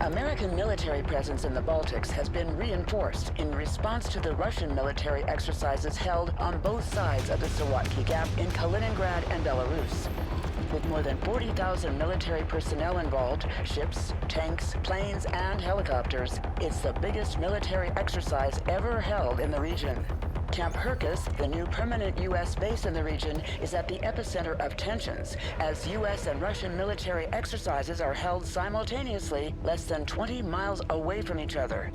American military presence in the Baltics has been reinforced in response to the Russian military exercises held on both sides of the Sawatki Gap in Kaliningrad and Belarus. With more than 40,000 military personnel involved, ships, tanks, planes, and helicopters, it's the biggest military exercise ever held in the region. Camp Herkus, the new permanent U.S. base in the region, is at the epicenter of tensions, as U.S. and Russian military exercises are held simultaneously less than 20 miles away from each other.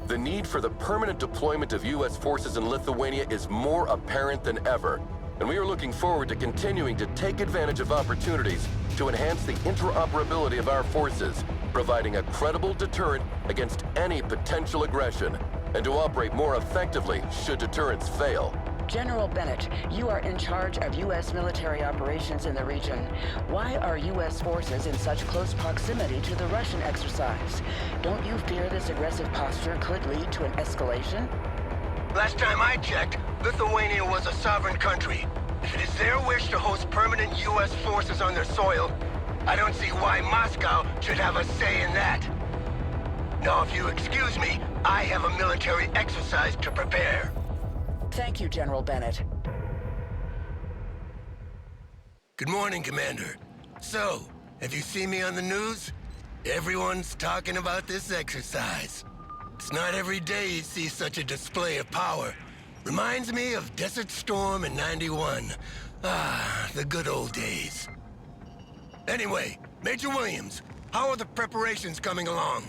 The need for the permanent deployment of U.S. forces in Lithuania is more apparent than ever, and we are looking forward to continuing to take advantage of opportunities to enhance the interoperability of our forces, providing a credible deterrent against any potential aggression, and to operate more effectively should deterrents fail. General Bennett, you are in charge of U.S. military operations in the region. Why are U.S. forces in such close proximity to the Russian exercise? Don't you fear this aggressive posture could lead to an escalation? Last time I checked, Lithuania was a sovereign country. If it is their wish to host permanent U.S. forces on their soil, I don't see why Moscow should have a say in that. Now, if you excuse me, I have a military exercise to prepare. Thank you, General Bennett. Good morning, Commander. So, have you seen me on the news? Everyone's talking about this exercise. It's not every day you see such a display of power. Reminds me of Desert Storm in '91. Ah, the good old days. Anyway, Major Williams, how are the preparations coming along?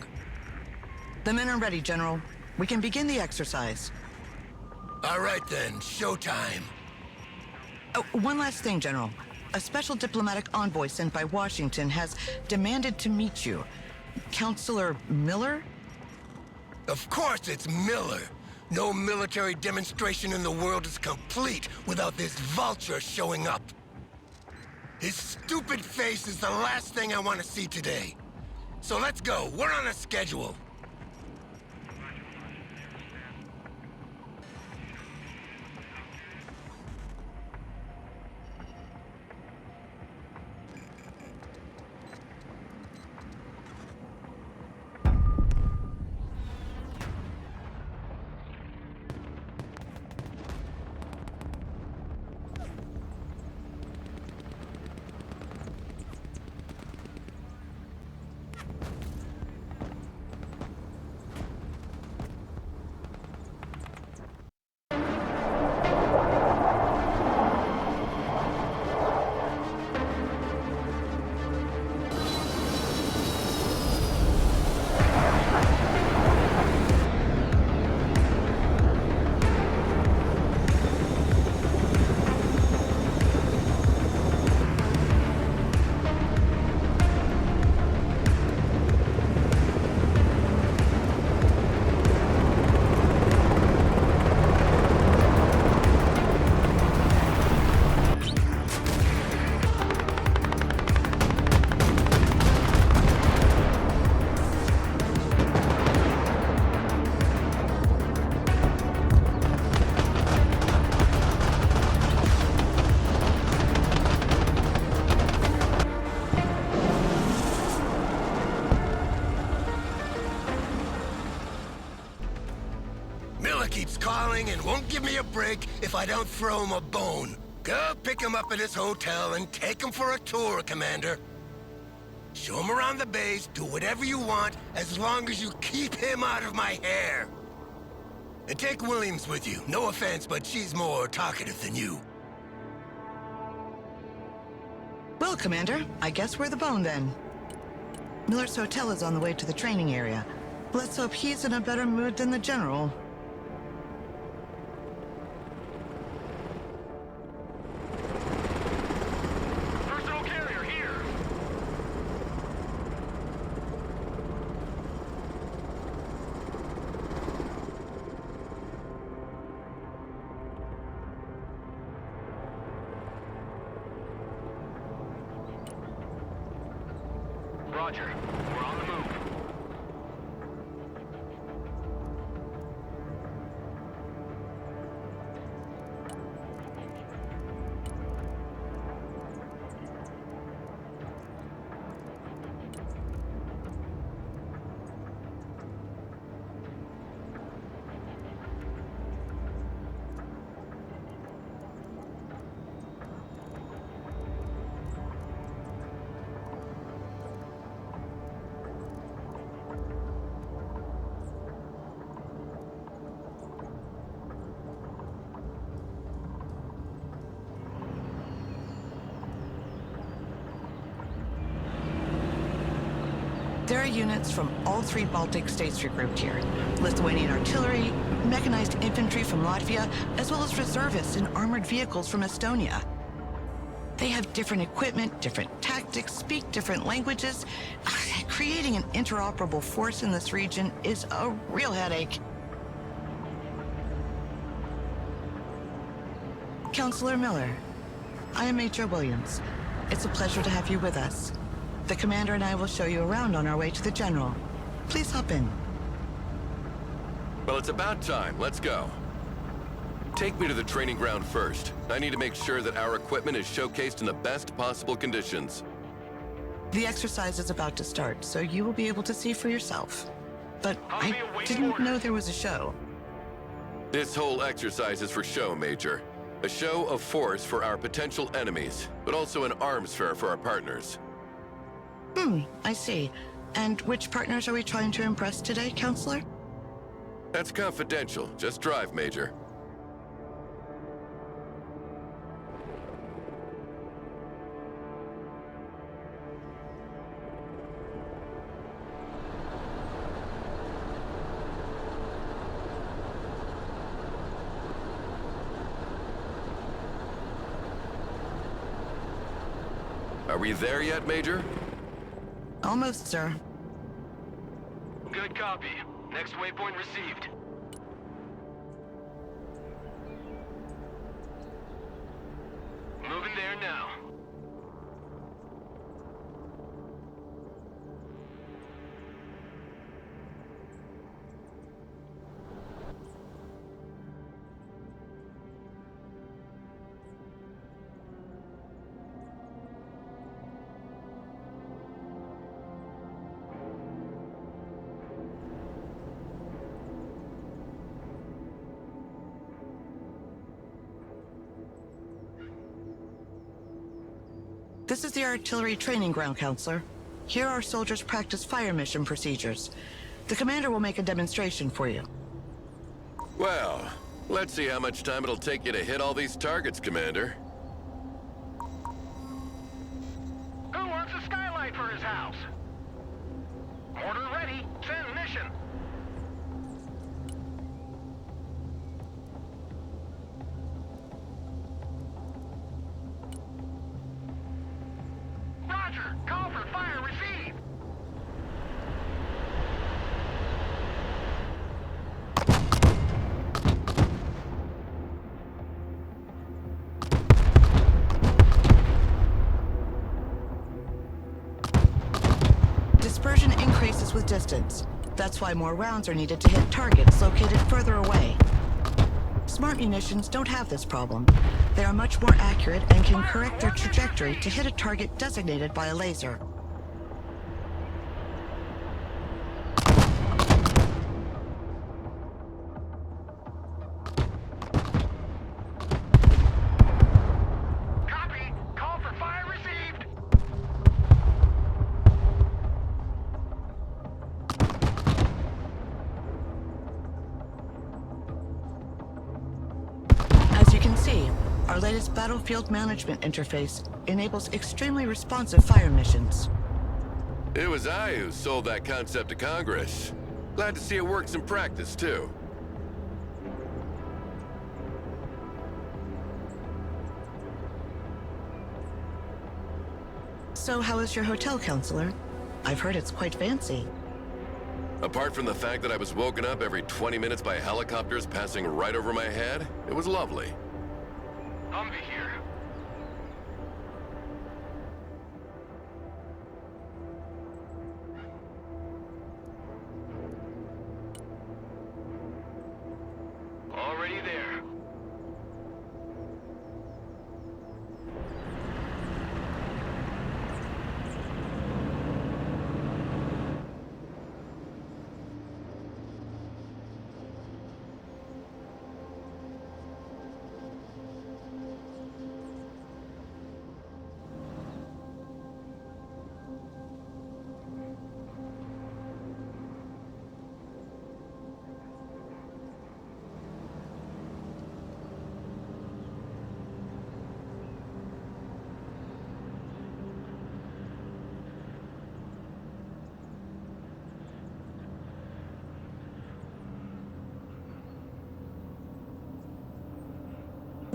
The men are ready, General. We can begin the exercise. All right then, showtime. Oh, one last thing, General. A special diplomatic envoy sent by Washington has demanded to meet you. Counselor Miller? Of course it's Miller. No military demonstration in the world is complete without this vulture showing up. His stupid face is the last thing I want to see today. So let's go, we're on a schedule. Keeps calling and won't give me a break if I don't throw him a bone. Go pick him up at his hotel and take him for a tour, Commander. Show him around the base, do whatever you want, as long as you keep him out of my hair. And take Williams with you. No offense, but she's more talkative than you. Well, Commander, I guess we're the bone then. Miller's hotel is on the way to the training area. Let's hope he's in a better mood than the General. Roger. We're on the move. There are units from all three Baltic states regrouped here. Lithuanian artillery, mechanized infantry from Latvia, as well as reservists and armored vehicles from Estonia. They have different equipment, different tactics, speak different languages. Creating an interoperable force in this region is a real headache. Counselor Miller, I am Major Williams. It's a pleasure to have you with us. The commander and I will show you around on our way to the general. Please hop in. Well, it's about time. Let's go. Take me to the training ground first. I need to make sure that our equipment is showcased in the best possible conditions. The exercise is about to start, so you will be able to see for yourself. But I didn't know there was a show. This whole exercise is for show, Major. A show of force for our potential enemies, but also an arms fair for our partners. I see. And which partners are we trying to impress today, Counselor? That's confidential. Just drive, Major. Are we there yet, Major? Almost, sir. Good copy. Next waypoint received. Moving there now. This is the artillery training ground, Counselor. Here our soldiers practice fire mission procedures. The commander will make a demonstration for you. Well, let's see how much time it'll take you to hit all these targets, Commander. Who wants a skylight for his house? Order ready. Send mission. Roger. Call for fire received. Dispersion increases with distance. That's why more rounds are needed to hit targets located further away. Smart munitions don't have this problem. They are much more accurate and can correct their trajectory to hit a target designated by a laser. Copy. Call for fire received. As you can see, our latest battlefield management interface enables extremely responsive fire missions. It was I who sold that concept to Congress. Glad to see it works in practice, too. So how is your hotel, Counselor? I've heard it's quite fancy. Apart from the fact that I was woken up every 20 minutes by helicopters passing right over my head, it was lovely. Humvee here. Already there.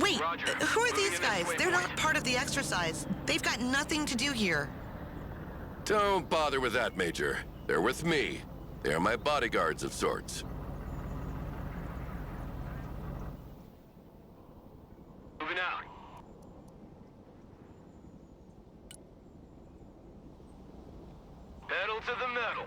Wait, Roger. who are Moving these in this guys? way, They're boys. not part of the exercise. They've got nothing to do here. Don't bother with that, Major. They're with me. They are my bodyguards of sorts. Moving out. Pedal to the metal.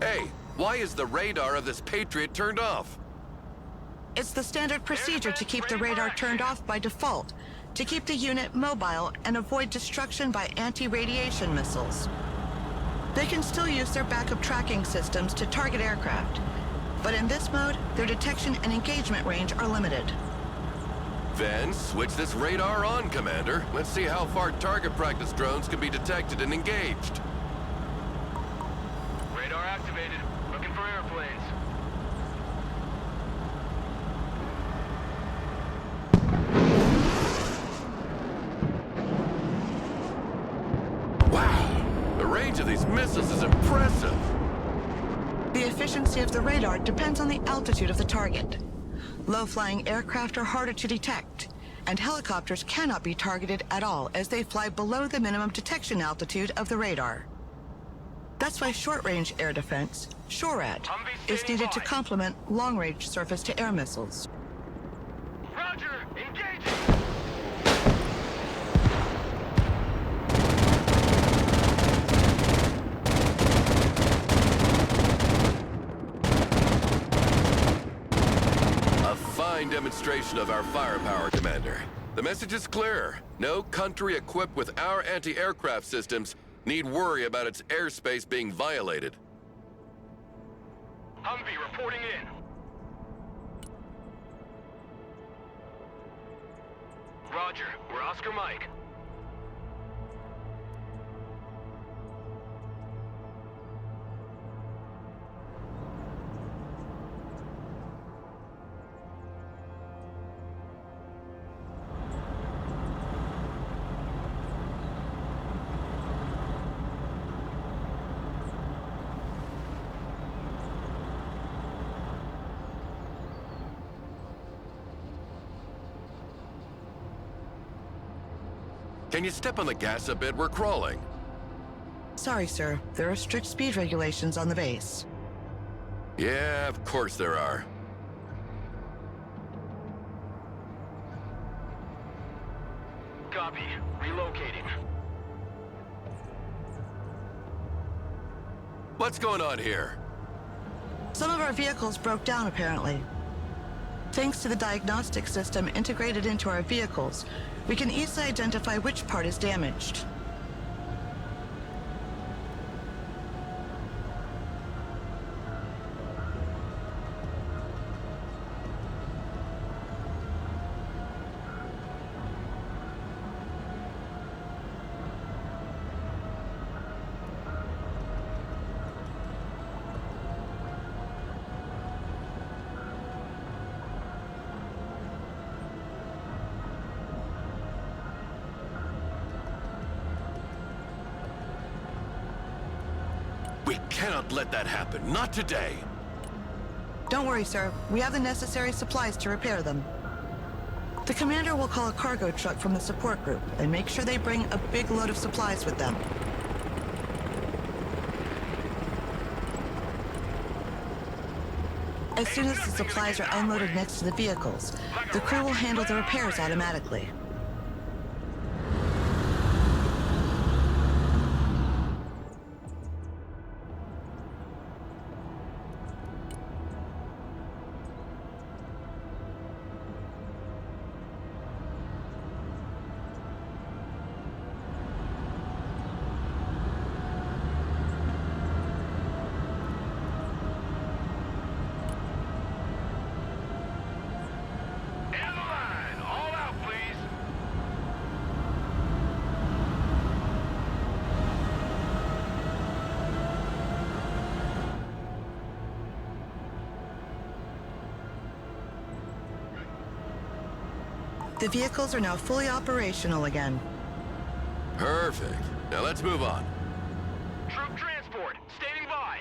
Hey, why is the radar of this Patriot turned off? It's the standard procedure to keep the radar turned off by default, to keep the unit mobile and avoid destruction by anti-radiation missiles. They can still use their backup tracking systems to target aircraft, but in this mode, their detection and engagement range are limited. Then switch this radar on, Commander. Let's see how far target practice drones can be detected and engaged. Radar activated. Looking for airplanes. Wow! The range of these missiles is impressive! The efficiency of the radar depends on the altitude of the target. Low-flying aircraft are harder to detect, and helicopters cannot be targeted at all as they fly below the minimum detection altitude of the radar. That's why short-range air defense, SHORAD, is needed to complement long-range surface-to-air missiles. Roger! Engaging! A fine demonstration of our firepower, Commander. The message is clear. No country equipped with our anti-aircraft systems need worry about its airspace being violated. Humvee reporting in. Roger. We're Oscar Mike. Can you step on the gas a bit? We're crawling. Sorry, sir. There are strict speed regulations on the base. Yeah, of course there are. Copy. Relocating. What's going on here? Some of our vehicles broke down, apparently. Thanks to the diagnostic system integrated into our vehicles, we can easily identify which part is damaged. We cannot let that happen. Not today. Don't worry, sir. We have the necessary supplies to repair them. The commander will call a cargo truck from the support group and make sure they bring a big load of supplies with them. As soon as the supplies are unloaded next to the vehicles, the crew will handle the repairs automatically. The vehicles are now fully operational again. Perfect. Now let's move on. Troop transport, standing by.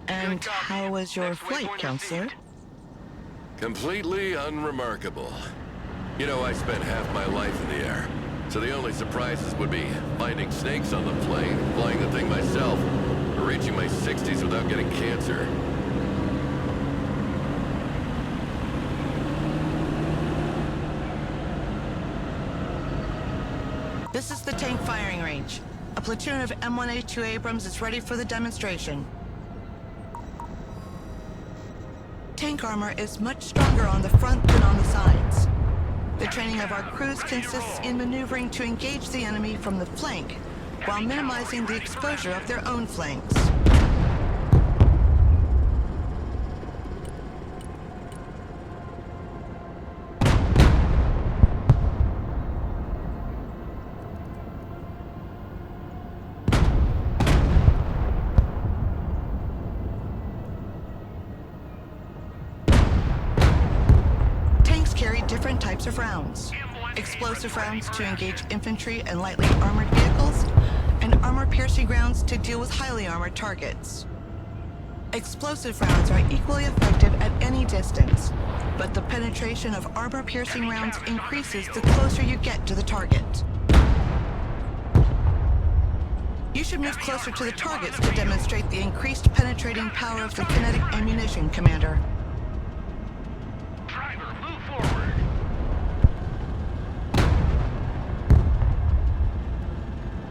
And Good copy. how was your Next flight, waypoint Counselor? received. Completely unremarkable. You know, I spent half my life in the air, so the only surprises would be finding snakes on the plane, flying the thing myself, or reaching my 60s without getting cancer. This is the tank firing range. A platoon of M1A2 Abrams is ready for the demonstration. Tank armor is much stronger on the front than on the sides. The training of our crews consists in maneuvering to engage the enemy from the flank, while minimizing the exposure of their own flanks. Carry different types of rounds. Explosive rounds to engage infantry and lightly armored vehicles, and armor-piercing rounds to deal with highly armored targets. Explosive rounds are equally effective at any distance, but the penetration of armor-piercing rounds increases the closer you get to the target. You should move closer to the targets to demonstrate the increased penetrating power of the kinetic ammunition, Commander. Driver, move forward.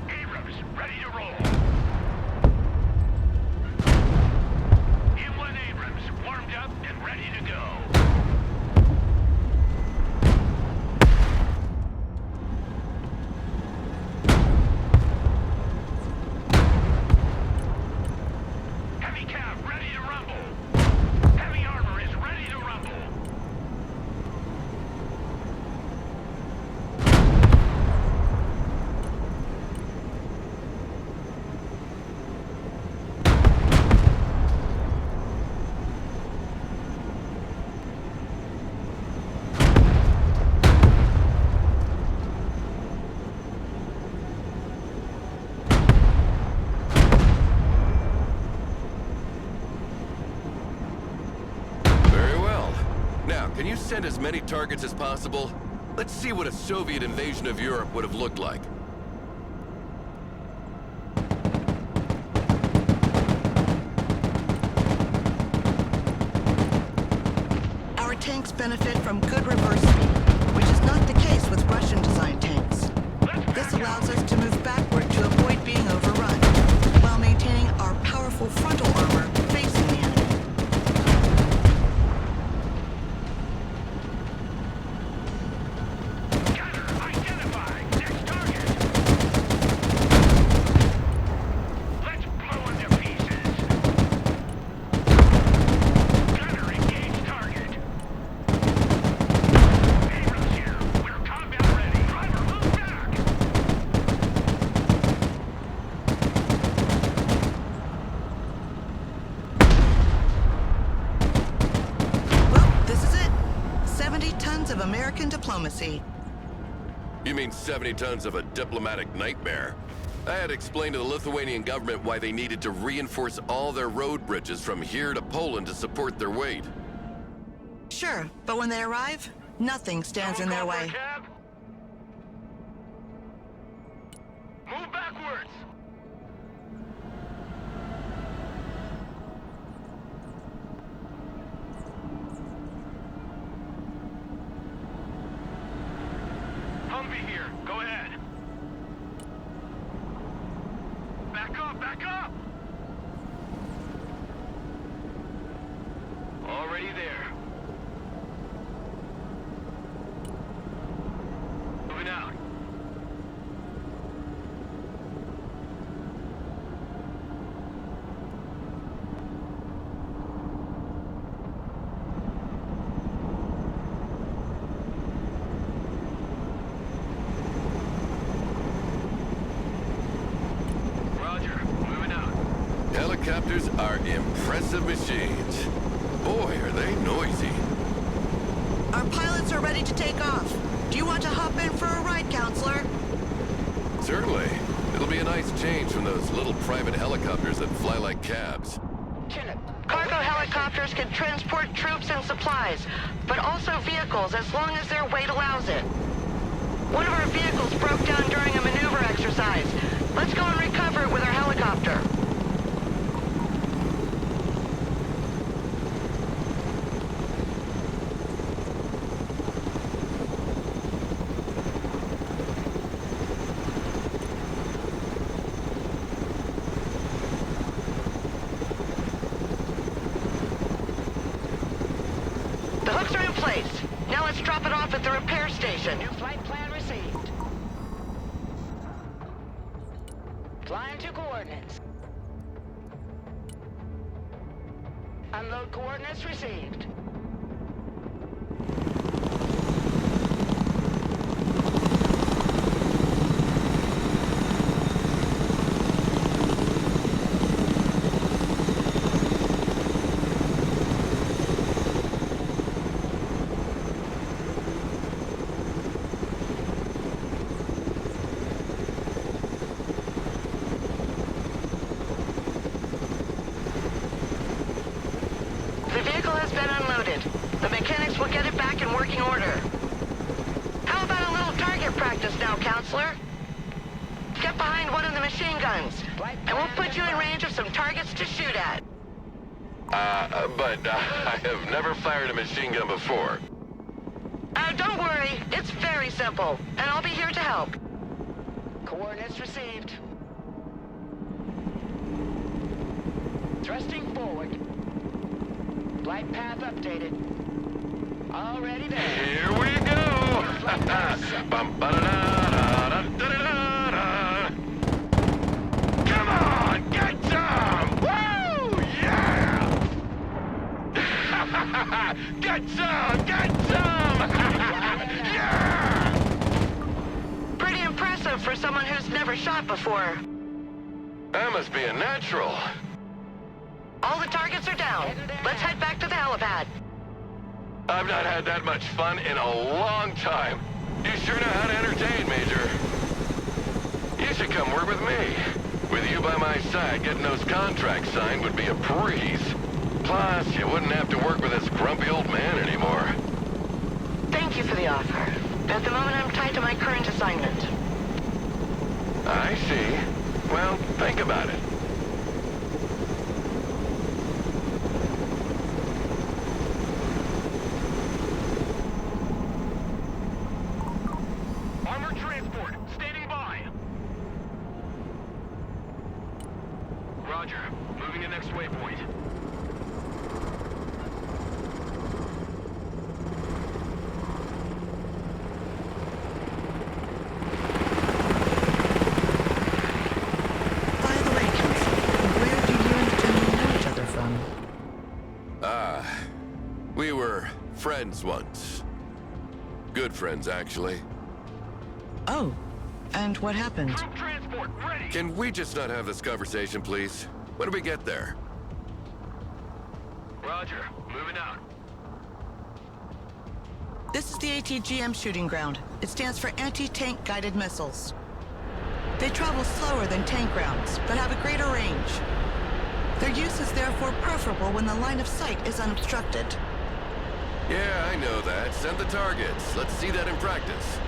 Abrams, ready to roll. M1 Abrams, warmed up and ready to go. Heavy cab, ready to rumble. Heavy armor is ready to rumble. Very well. Now, can you send as many targets as possible? Let's see what a Soviet invasion of Europe would have looked like. Our tanks benefit from good reverse speed, which is not the case with Russian-designed tanks. This allows us to move backward to avoid being overrun, while maintaining our powerful frontal armor facing the enemy. Gunner, identify. Next target. Let's blow them to pieces. Gunner, engage target. Abrams here. We're combat ready. Driver, move back. Well, this is it. 70 tons of American diplomacy. You mean 70 tons of a diplomatic nightmare? I had explained to the Lithuanian government why they needed to reinforce all their road bridges from here to Poland to support their weight. Sure, but when they arrive, nothing stands in their Go for way. a cab. Move backwards. Humvee here. Go ahead. Back up, back up. Already there. Moving out. are impressive machines. Boy, are they noisy. Our pilots are ready to take off. Do you want to hop in for a ride, Counselor? Certainly. It'll be a nice change from those little private helicopters that fly like cabs. Cargo helicopters can transport troops and supplies, but also vehicles as long as their weight allows it. One of our vehicles broke down during a maneuver exercise. Let's go and recover it with our helicopter. The hooks are in place. Now let's drop it off at the repair station. New flight plan received. Flying to coordinates. Unload coordinates received. The vehicle has been unloaded. The mechanics will get it back in working order. How about a little target practice now, Counselor? Get behind one of the machine guns, and we'll put you in range of some targets to shoot at. But I have never fired a machine gun before. Don't worry, it's very simple, and I'll be here to help. Coordinates received. Thrusting forward. Flight path updated. Already there. Here we go! Bum, ba-da-da-da-da-da-da-da. Come on, get some! Woo! Yeah! Get some! Get some! Yeah! Pretty impressive for someone who's never shot before. That must be a natural. All the targets are down. Let's head back to the helipad. I've not had that much fun in a long time. You sure know how to entertain, Major. You should come work with me. With you by my side, getting those contracts signed would be a breeze. Plus, you wouldn't have to work with this grumpy old man anymore. Thank you for the offer. At the moment, I'm tied to my current assignment. I see. Well, think about it. Armored transport, standing by. Roger. Moving to next waypoint. By the way, Counselor, where do you and the gentleman know each other from? We were friends once. Good friends, actually. Oh, and what happened? Troop transport, ready. Can we just not have this conversation, please? When do we get there? Roger. Moving out. This is the ATGM shooting ground. It stands for Anti-Tank Guided Missiles. They travel slower than tank rounds, but have a greater range. Their use is therefore preferable when the line of sight is unobstructed. Yeah, I know that. Send the targets. Let's see that in practice.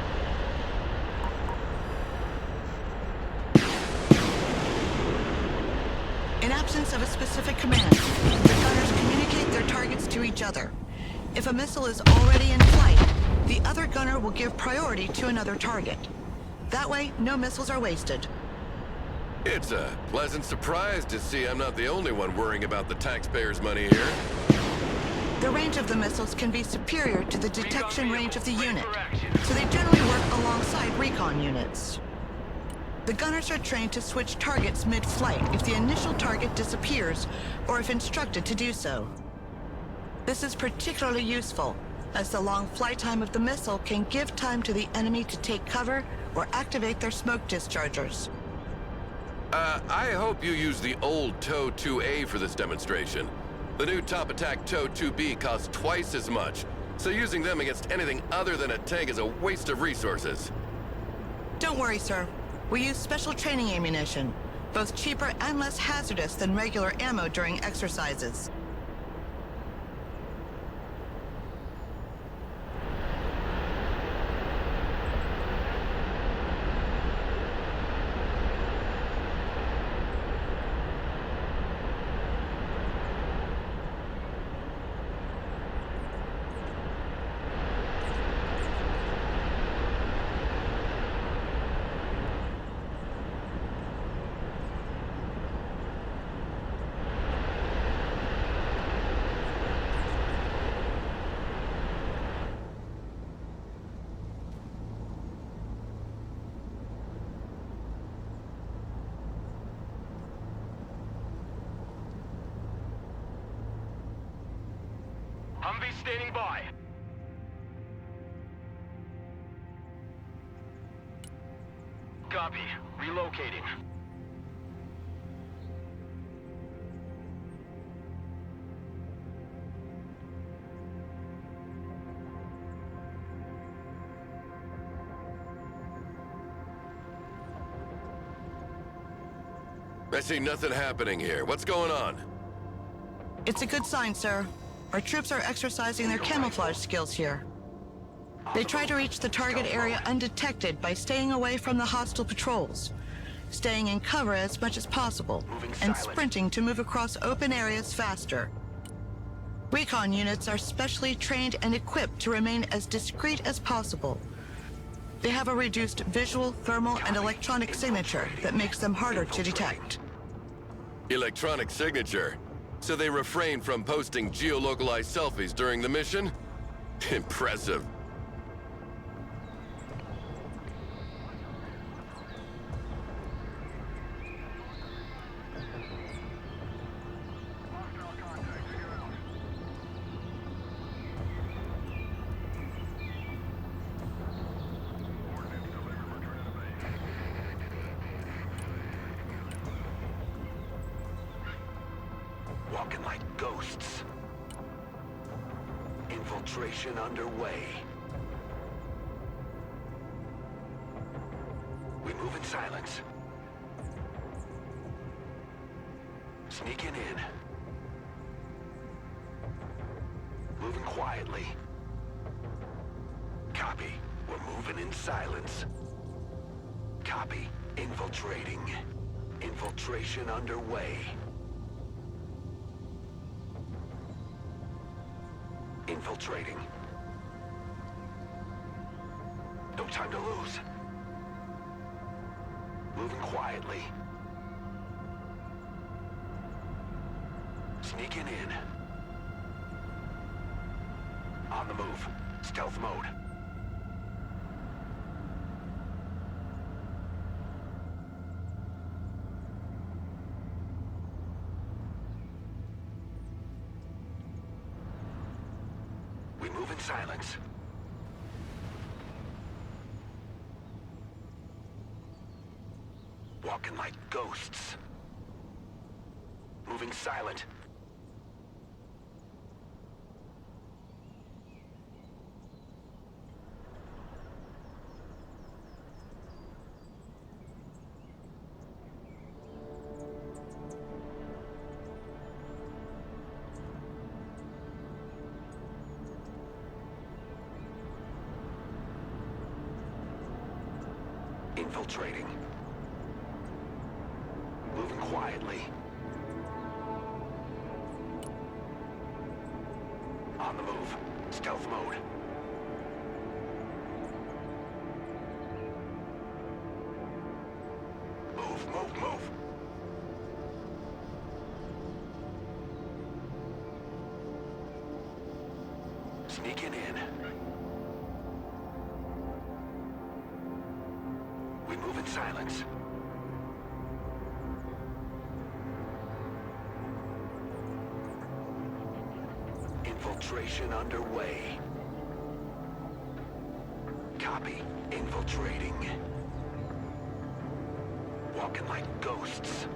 In absence of a specific command, the gunners communicate their targets to each other. If a missile is already in flight, the other gunner will give priority to another target. That way, no missiles are wasted. It's a pleasant surprise to see I'm not the only one worrying about the taxpayers' money here. The range of the missiles can be superior to the detection range of the unit, so they generally work alongside recon units. The gunners are trained to switch targets mid-flight if the initial target disappears or if instructed to do so. This is particularly useful, as the long flight time of the missile can give time to the enemy to take cover or activate their smoke dischargers. I hope you use the old TOW 2A for this demonstration. The new Top Attack TOW 2B costs twice as much, so using them against anything other than a tank is a waste of resources. Don't worry, sir. We use special training ammunition, both cheaper and less hazardous than regular ammo during exercises. Humvee standing by. Copy. Relocating. I see nothing happening here. What's going on? It's a good sign, sir. Our troops are exercising their camouflage skills here. They try to reach the target area undetected by staying away from the hostile patrols, staying in cover as much as possible, and sprinting to move across open areas faster. Recon units are specially trained and equipped to remain as discreet as possible. They have a reduced visual, thermal, and electronic signature that makes them harder to detect. Electronic signature? So they refrain from posting geolocalized selfies during the mission? Impressive. Walking like ghosts. Infiltration underway. We move in silence. Sneaking in. Moving quietly. Copy. We're moving in silence. Copy. Infiltrating. Infiltration underway. Infiltrating. No time to lose. Moving quietly. Sneaking in. On the move. Stealth mode. We move in silence. Walking like ghosts. Moving silent. Infiltrating. Moving quietly. On the move. Stealth mode. Move, move, move. Sneaking in. We move in silence. Infiltration underway. Copy. Infiltrating. walking like ghosts.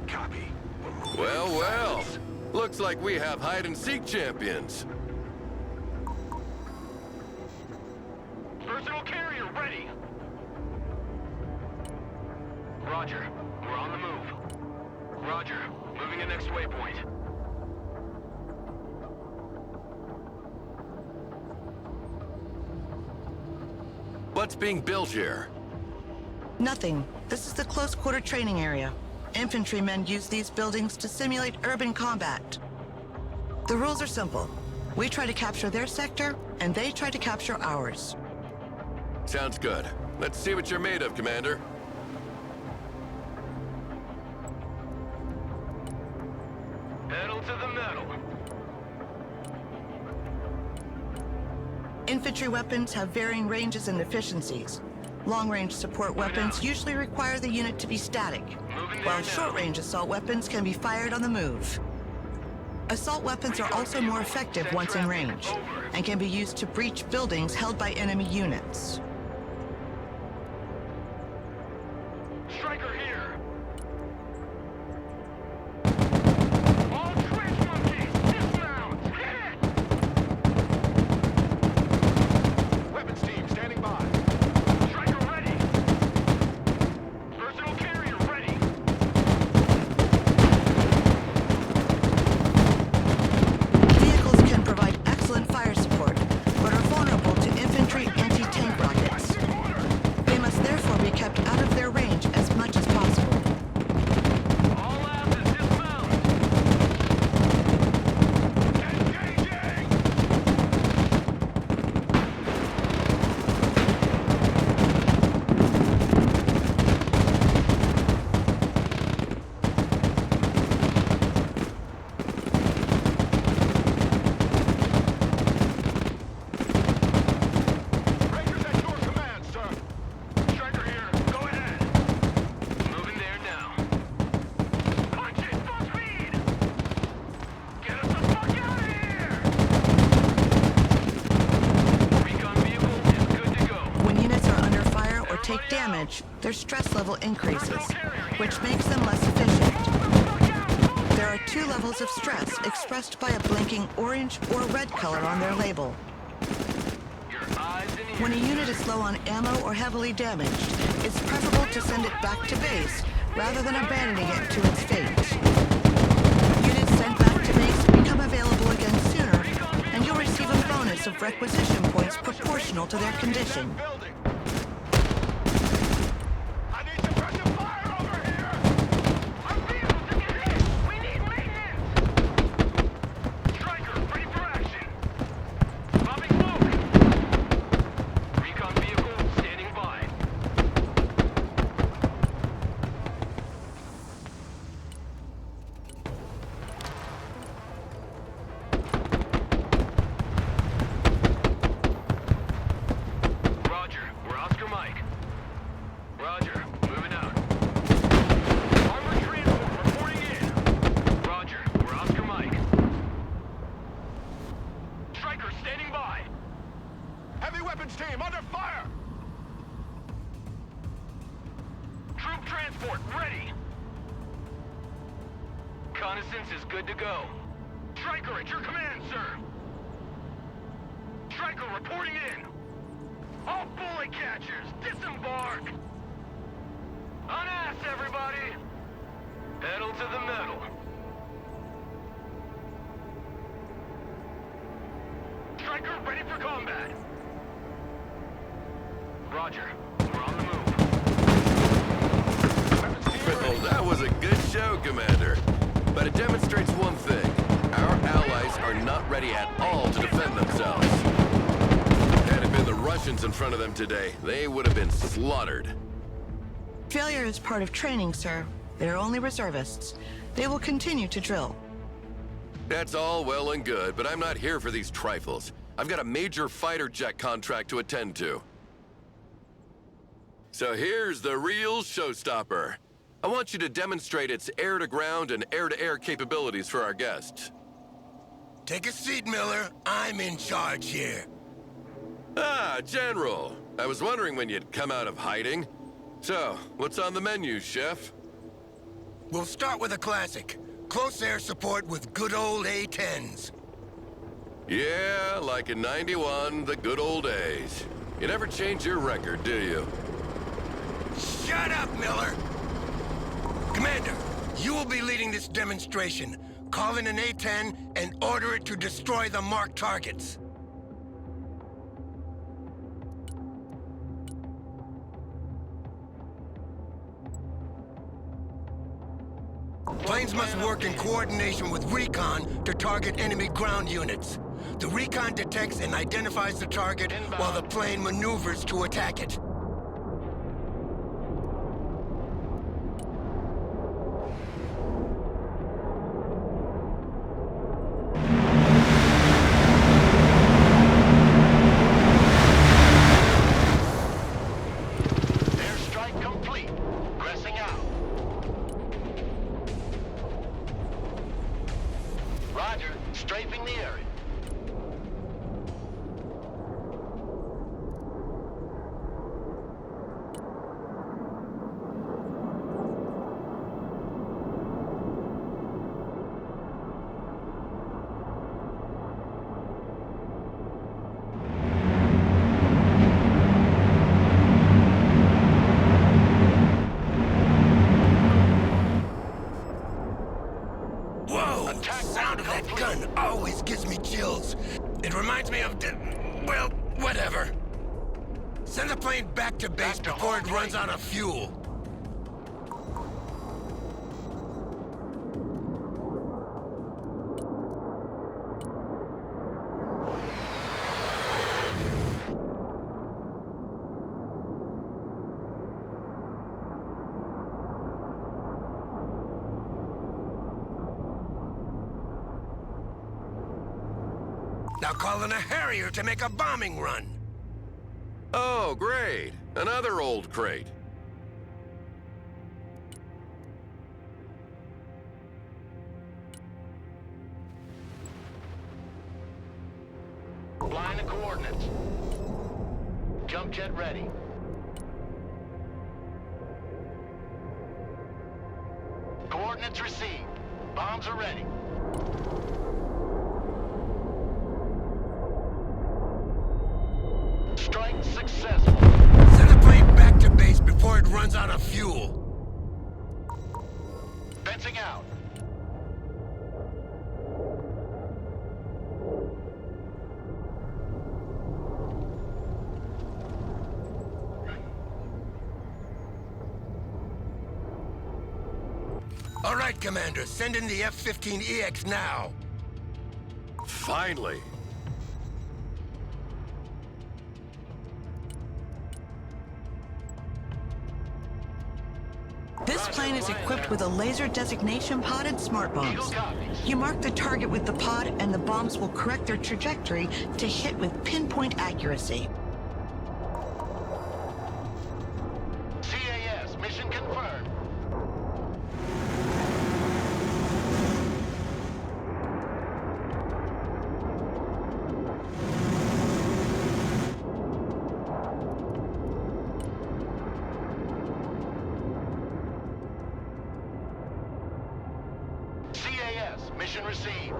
Copy. We're moving Well, in well. silence. Looks like we have hide-and-seek champions. Personal carrier ready. Roger. We're on the move. Roger. Moving to next waypoint. What's being built here? Nothing. This is the close quarter training area. Infantrymen use these buildings to simulate urban combat. The rules are simple. We try to capture their sector, and they try to capture ours. Sounds good. Let's see what you're made of, Commander. Pedal to the metal. Infantry weapons have varying ranges and efficiencies. Long-range support weapons usually require the unit to be static, while short-range assault weapons can be fired on the move. Assault weapons are also more effective once in range, and can be used to breach buildings held by enemy units. Striker here. All trench monkeys, dismount. Hit it! Weapons team standing by. Striker ready. Personal carrier ready. Vehicles can provide excellent fire support, but are vulnerable to infantry anti-tank rockets. They must therefore be kept out of their range as much as possible. All asses dismount. Engaging! Rangers at your command, sir. Striker here. Go ahead. Moving there now. Punch it, full speed! Get us the fuck out of here! Recon vehicle is good to go. When units are under fire or take damage, their stress level increases, which makes them less efficient. There are 2 levels of stress expressed by a blinking orange or red color on their label. Your eyes and ears. When a unit is low on ammo or heavily damaged, it's preferable to send it back to base rather than abandoning it to its fate. Units sent back to base become available again sooner, and you'll receive a bonus of requisition points proportional to their condition. Building. I need suppressive fire over here! Our vehicles are getting hit! We need maintenance! Striker, ready for action! Popping smoke! Recon vehicle standing by. Roger, we're Oscar Mike. Roger, moving out. Armored transport reporting in. Roger, we're Oscar Mike. Striker standing by. Heavy weapons team under fire. Troop transport ready. Reconnaissance is good to go. Striker at your command, sir. Striker reporting in. All bullet catchers, disembark! Unass, everybody! Pedal to the metal. Striker ready for combat. Roger, we're on the move. Well, that was a good show, Commander. But it demonstrates one thing. Our allies are not ready at all to defend themselves. Had it been the Russians in front of them today, they would have been slaughtered. Failure is part of training, sir. They're only reservists. They will continue to drill. That's all well and good, but I'm not here for these trifles. I've got a major fighter jet contract to attend to. So here's the real showstopper. I want you to demonstrate its air-to-ground and air-to-air capabilities for our guests. Take a seat, Miller. I'm in charge here. Ah, General. I was wondering when you'd come out of hiding. So, what's on the menu, Chef? We'll start with a classic. Close air support with good old A-10s. Yeah, like in '91, the good old days. You never change your record, do you? Shut up, Miller! Commander, you will be leading this demonstration. Call in an A-10 and order it to destroy the marked targets. Planes must work in coordination with recon to target enemy ground units. The recon detects and identifies the target while the plane maneuvers to attack it. Airstrike complete. Pressing out. Roger. Strafing the area. Whoa! The sound of that gun always gives me chills. It reminds me of well, whatever. Send the plane back to base before it runs out of fuel. Now call in a Harrier to make a bombing run. Oh, great. Another old crate. Line the coordinates. Jump jet ready. Coordinates received. Bombs are ready. Strike successful. Send the plane back to base before it runs out of fuel. Fencing out. All right, Commander, send in the F-15EX now. Finally. This plane is equipped with a laser designation pod and smart bombs. Eagle copies. You mark the target with the pod, and the bombs will correct their trajectory to hit with pinpoint accuracy. CAS, mission confirmed. CAS, mission received.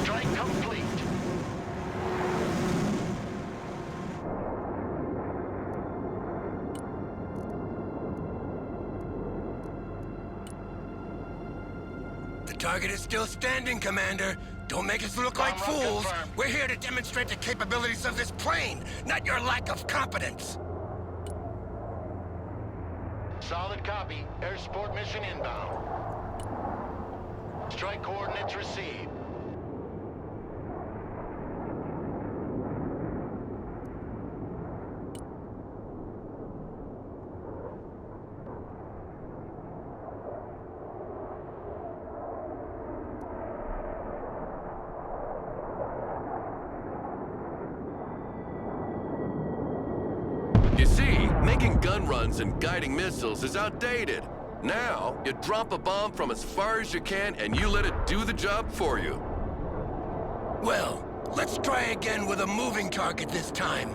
Strike complete. The target is still standing, Commander. Don't make us look like Bomb run fools. confirmed. We're here to demonstrate the capabilities of this plane, not your lack of competence. Solid copy. Air support mission inbound. Strike coordinates received. gun runs and guiding missiles is outdated. Now, you drop a bomb from as far as you can and you let it do the job for you. Well, let's try again with a moving target this time,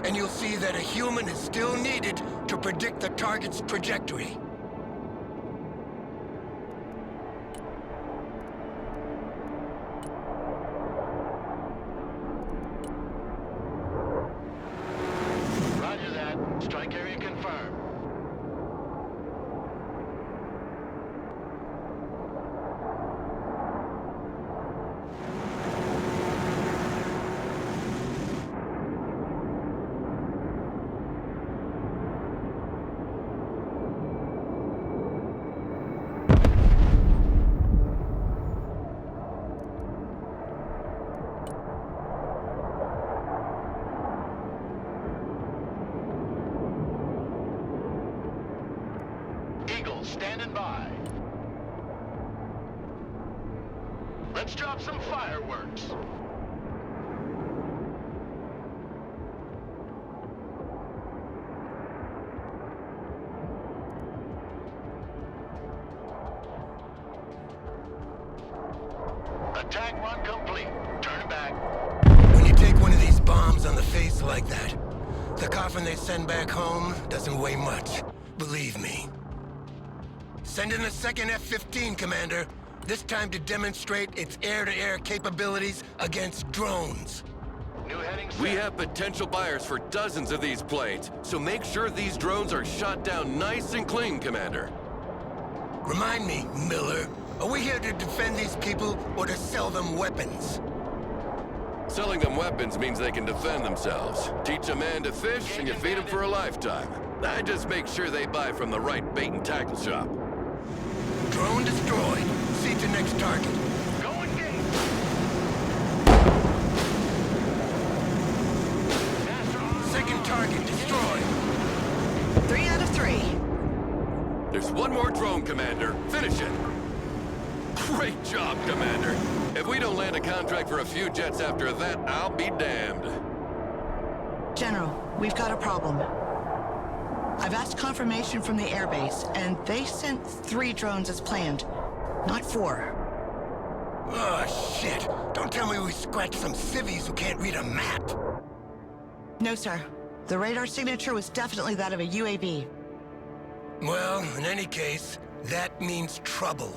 and you'll see that a human is still needed to predict the target's trajectory. Roger that. Strike area confirmed. Eagle standing by. Let's drop some fireworks. Attack run complete. Turn it back. When you take one of these bombs on the face like that, the coffin they send back home doesn't weigh much. Believe me. Send in the second F-15, Commander. This time to demonstrate its air-to-air capabilities against drones. New heading set. We have potential buyers for dozens of these planes, so make sure these drones are shot down nice and clean, Commander. Remind me, Miller, are we here to defend these people or to sell them weapons? Selling them weapons means they can defend themselves. Teach a man to fish and you feed him for a lifetime. I just make sure they buy from the right bait and tackle shop. Drone destroyed. See to next target. Go engage. Master arm. Second target destroyed. 3 out of 3. There's one more drone, Commander. Finish it. Great job, Commander. If we don't land a contract for a few jets after that, I'll be damned. General, we've got a problem. I've asked confirmation from the airbase, and they sent 3 drones as planned, not 4. Oh, shit. Don't tell me we scratched some civvies who can't read a map. No, sir. The radar signature was definitely that of a UAV. Well, in any case, that means trouble.